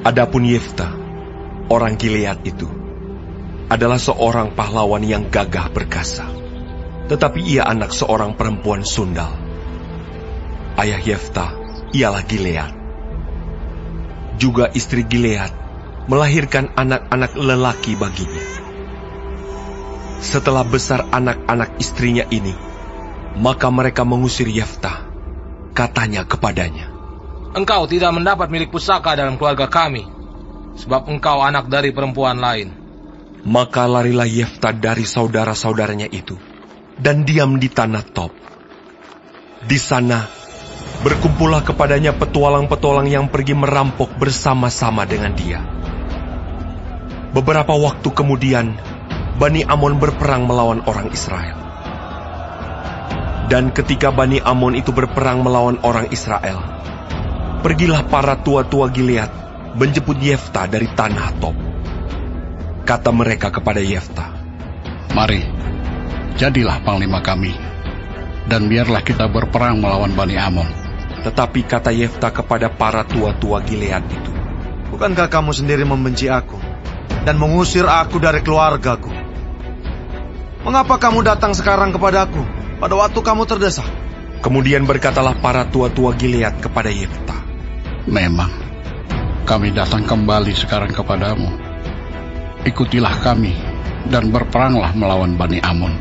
Adapun Yefta, orang Gilead itu, adalah seorang pahlawan yang gagah perkasa. Tetapi ia anak seorang perempuan sundal. Ayah Yefta ialah Gilead. Juga istri Gilead melahirkan anak-anak lelaki baginya. Setelah besar anak-anak istrinya ini, maka mereka mengusir Yefta. Katanya kepadanya, "Engkau tidak mendapat milik pusaka dalam keluarga kami, sebab engkau anak dari perempuan lain." Maka larilah Yefta dari saudara-saudaranya itu, dan diam di tanah Tob. Di sana, berkumpullah kepadanya petualang-petualang yang pergi merampok bersama-sama dengan dia. Beberapa waktu kemudian, Bani Amon berperang melawan orang Israel. Dan ketika Bani Amon itu berperang melawan orang Israel, pergilah para tua-tua Gilead menjemput Yefta dari tanah Tob. Kata mereka kepada Yefta, "Mari, jadilah panglima kami, dan biarlah kita berperang melawan Bani Amon." Tetapi kata Yefta kepada para tua-tua Gilead itu, "Bukankah kamu sendiri membenci aku dan mengusir aku dari keluargaku? Mengapa kamu datang sekarang kepadaku pada waktu kamu terdesak?" Kemudian berkatalah para tua-tua Gilead kepada Yefta, "Memang, kami datang kembali sekarang kepadamu. Ikutilah kami dan berperanglah melawan Bani Amon.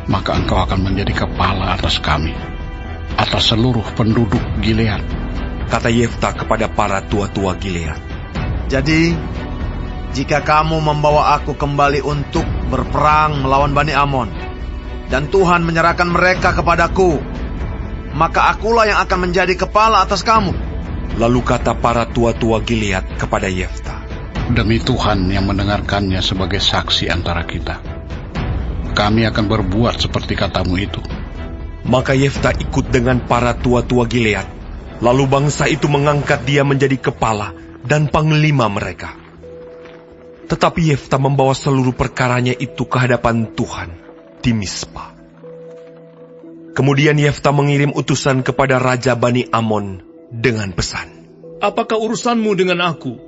Maka engkau akan menjadi kepala atas kami, atas seluruh penduduk Gilead." Kata Yefta kepada para tua-tua Gilead, "Jadi, jika kamu membawa aku kembali untuk berperang melawan Bani Amon, dan Tuhan menyerahkan mereka kepadaku, maka akulah yang akan menjadi kepala atas kamu." Lalu kata para tua-tua Gilead kepada Yefta, "Demi Tuhan yang mendengarkannya sebagai saksi antara kita, kami akan berbuat seperti katamu itu." Maka Yefta ikut dengan para tua-tua Gilead. Lalu bangsa itu mengangkat dia menjadi kepala dan panglima mereka. Tetapi Yefta membawa seluruh perkaranya itu ke hadapan Tuhan di Mispa. Kemudian Yefta mengirim utusan kepada Raja Bani Amon dengan pesan, "Apakah urusanmu dengan aku,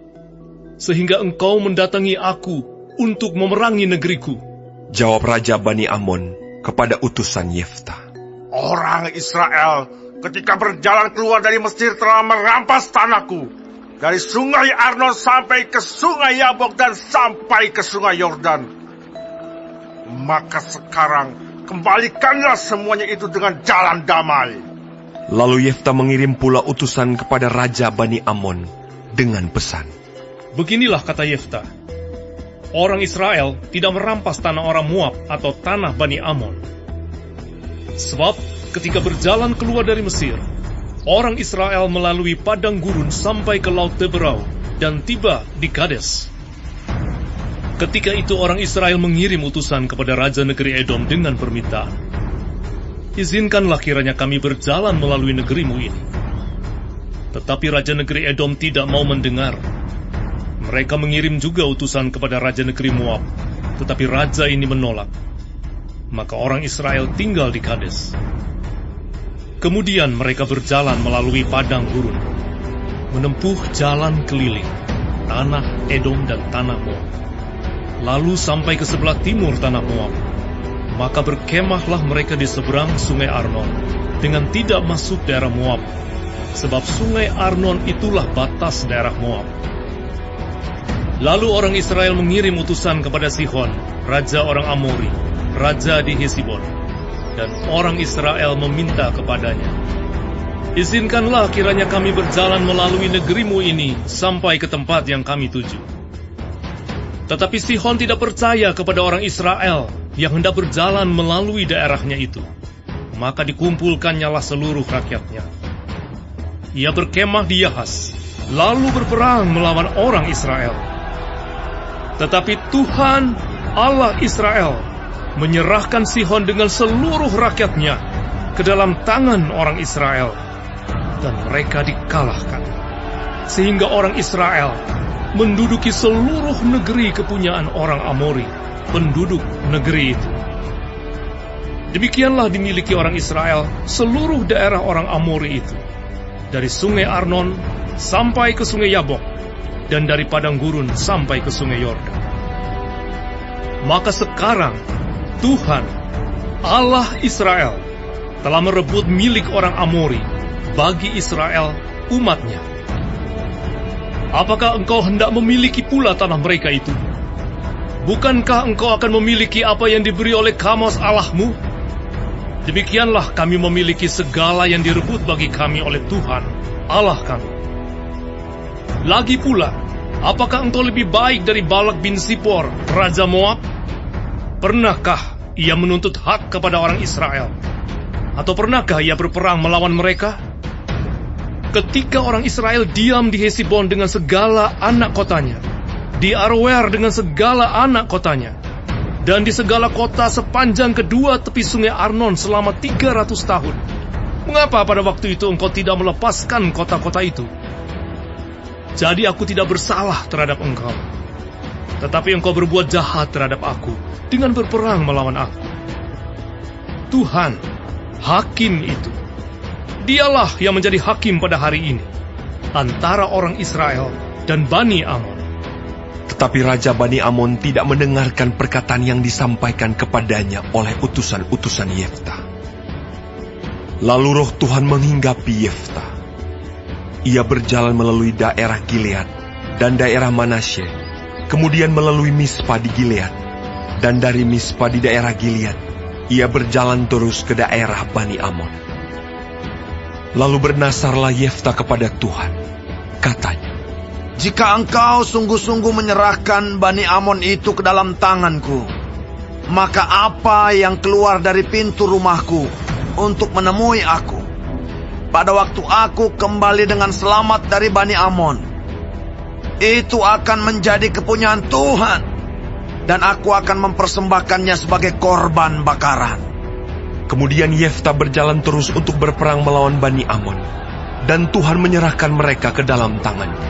sehingga engkau mendatangi aku untuk memerangi negeriku?" Jawab Raja Bani Amon kepada utusan Yefta, "Orang Israel ketika berjalan keluar dari Mesir telah merampas tanahku, dari sungai Arnon sampai ke sungai Yabok dan sampai ke sungai Yordan. Maka sekarang kembalikanlah semuanya itu dengan jalan damai." Lalu Yefta mengirim pula utusan kepada Raja Bani Amon dengan pesan, "Beginilah kata Yefta, orang Israel tidak merampas tanah orang Moab atau tanah Bani Amon. Sebab ketika berjalan keluar dari Mesir, orang Israel melalui padang gurun sampai ke Laut Teberau dan tiba di Kades. Ketika itu orang Israel mengirim utusan kepada Raja negeri Edom dengan permintaan, 'Izinkanlah kiranya kami berjalan melalui negerimu ini.' Tetapi Raja negeri Edom tidak mau mendengar. Mereka mengirim juga utusan kepada Raja negeri Moab, tetapi Raja ini menolak. Maka orang Israel tinggal di Kades. Kemudian mereka berjalan melalui padang gurun, menempuh jalan keliling, tanah Edom dan tanah Moab, lalu sampai ke sebelah timur tanah Moab. Maka berkemahlah mereka di seberang sungai Arnon, dengan tidak masuk daerah Moab, sebab sungai Arnon itulah batas daerah Moab. Lalu orang Israel mengirim utusan kepada Sihon, raja orang Amori, raja di Hesibon, dan orang Israel meminta kepadanya, 'Izinkanlah kiranya kami berjalan melalui negerimu ini sampai ke tempat yang kami tuju.' Tetapi Sihon tidak percaya kepada orang Israel yang hendak berjalan melalui daerahnya itu. Maka dikumpulkannyalah seluruh rakyatnya. Ia berkemah di Yahas, lalu berperang melawan orang Israel. Tetapi Tuhan, Allah Israel, menyerahkan Sihon dengan seluruh rakyatnya ke dalam tangan orang Israel, dan mereka dikalahkan. Sehingga orang Israel menduduki seluruh negeri kepunyaan orang Amori, penduduk negeri itu. Demikianlah dimiliki orang Israel seluruh daerah orang Amori itu, dari sungai Arnon sampai ke sungai Yabok, dan dari padang gurun sampai ke sungai Yordan. Maka sekarang Tuhan, Allah Israel, telah merebut milik orang Amori bagi Israel, umatnya. Apakah engkau hendak memiliki pula tanah mereka itu? Bukankah engkau akan memiliki apa yang diberi oleh Kamos Allahmu? Demikianlah kami memiliki segala yang direbut bagi kami oleh Tuhan, Allah kami. Lagi pula, apakah engkau lebih baik dari Balak bin Sipor, Raja Moab? Pernahkah ia menuntut hak kepada orang Israel? Atau pernahkah ia berperang melawan mereka? Ketika orang Israel diam di Hesibon dengan segala anak kotanya, di Aroer dengan segala anak kotanya, dan di segala kota sepanjang kedua tepi sungai Arnon selama 300 tahun, mengapa pada waktu itu engkau tidak melepaskan kota-kota itu? Jadi aku tidak bersalah terhadap engkau, tetapi engkau berbuat jahat terhadap aku dengan berperang melawan aku. Tuhan, hakim itu, dialah yang menjadi hakim pada hari ini antara orang Israel dan Bani Amon. Tetapi Raja Bani Amon tidak mendengarkan perkataan yang disampaikan kepadanya oleh utusan-utusan Yefta. Lalu roh Tuhan menghinggapi Yefta. Ia berjalan melalui daerah Gilead dan daerah Manasye, kemudian melalui Mispa di Gilead, dan dari Mispa di daerah Gilead, ia berjalan terus ke daerah Bani Amon. Lalu bernasarlah Yefta kepada Tuhan, katanya, "Jika engkau sungguh-sungguh menyerahkan Bani Amon itu ke dalam tanganku, maka apa yang keluar dari pintu rumahku untuk menemui aku pada waktu aku kembali dengan selamat dari Bani Amon, itu akan menjadi kepunyaan Tuhan, dan aku akan mempersembahkannya sebagai korban bakaran." Kemudian Yefta berjalan terus untuk berperang melawan Bani Amon, dan Tuhan menyerahkan mereka ke dalam tangannya.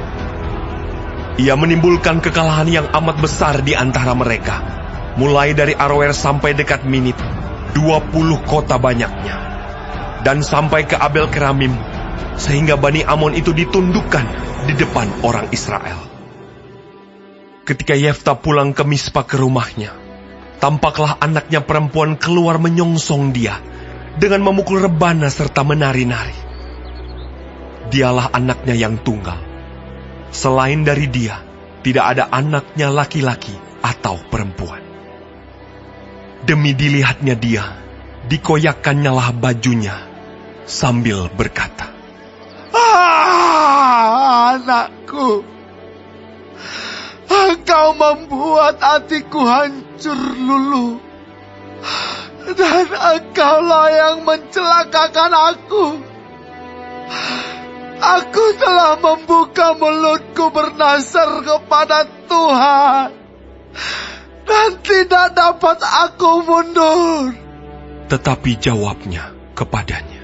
Ia menimbulkan kekalahan yang amat besar di antara mereka, mulai dari Aroer sampai dekat Minit, 20 kota banyaknya, dan sampai ke Abel Keramim, sehingga Bani Amon itu ditundukkan di depan orang Israel. Ketika Yefta pulang ke Mispa ke rumahnya, tampaklah anaknya perempuan keluar menyongsong dia dengan memukul rebana serta menari-nari. Dialah anaknya yang tunggal. Selain dari dia, tidak ada anaknya laki-laki atau perempuan. Demi dilihatnya dia, dikoyakkannyalah bajunya sambil berkata, Anakku, engkau membuat hatiku hancur luluh, dan engkaulah yang mencelakakan aku. Aku telah membuka mulutku bernasar kepada Tuhan, dan tidak dapat aku mundur. Tetapi jawabnya kepadanya,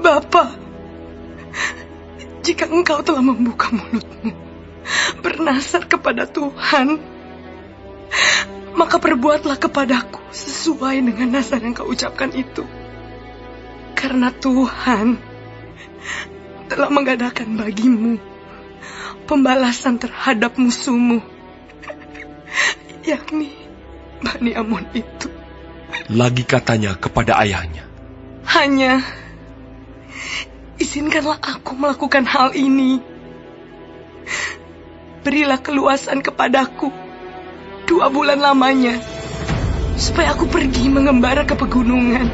Bapa, jika engkau telah membuka mulutmu bernasar kepada Tuhan, maka perbuatlah kepadaku sesuai dengan nasar yang kau ucapkan itu. Karena Tuhan telah mengadakan bagimu pembalasan terhadap musuhmu, yakni Bani Amon itu. Lagi katanya kepada ayahnya, Hanya izinkanlah aku melakukan hal ini. Berilah keluasan kepadaku 2 bulan lamanya, supaya aku pergi mengembara ke pegunungan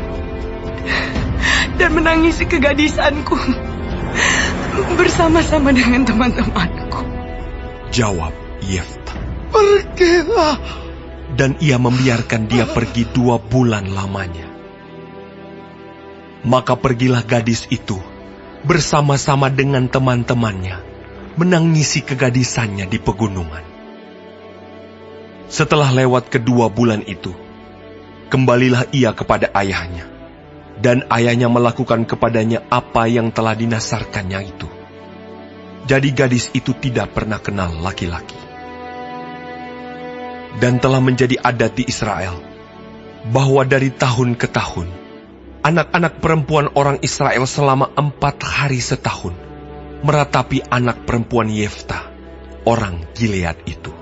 dan menangisi kegadisanku bersama-sama dengan teman-temanku. Jawab Yefta, Pergilah. dan ia membiarkan dia pergi 2 bulan lamanya. Maka pergilah gadis itu bersama-sama dengan teman-temannya menangisi kegadisannya di pegunungan. Setelah lewat kedua bulan itu, kembalilah ia kepada ayahnya, dan ayahnya melakukan kepadanya apa yang telah dinasarkannya itu. Jadi gadis itu tidak pernah kenal laki-laki. Dan telah menjadi adat di Israel, bahwa dari tahun ke tahun, anak-anak perempuan orang Israel selama 4 hari setahun meratapi anak perempuan Yefta orang Gilead itu.